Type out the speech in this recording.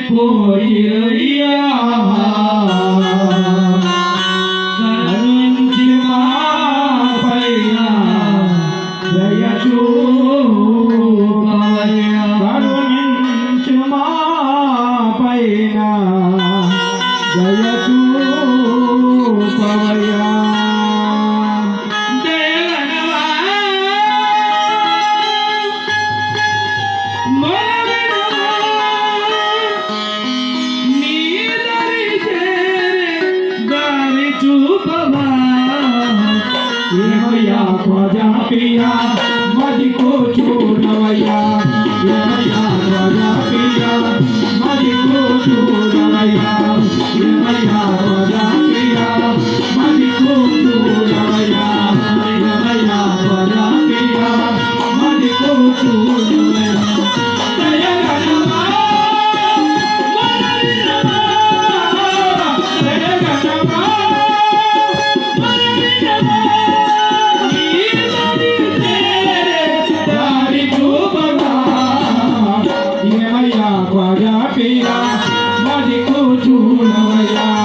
పోయిరయ్యా కరుణించి మా పైన దయ చూపవయ్యా కరుణించి మా పైన దయ చూపవయ్యా ఏమయ్యా ధ్వజా పియా మదికో చూడవయ్యా ఏమయ్యా ధ్వజా పియా మదికో చూడవయ్యా ఏమయ్యా ధ్వజా పియా మదికో చూడవయ్యా ఏమయ్యా ధ్వజా పియా మదికో చూడవయ్యా ख्वाजा पिया मदिको चूड़वैया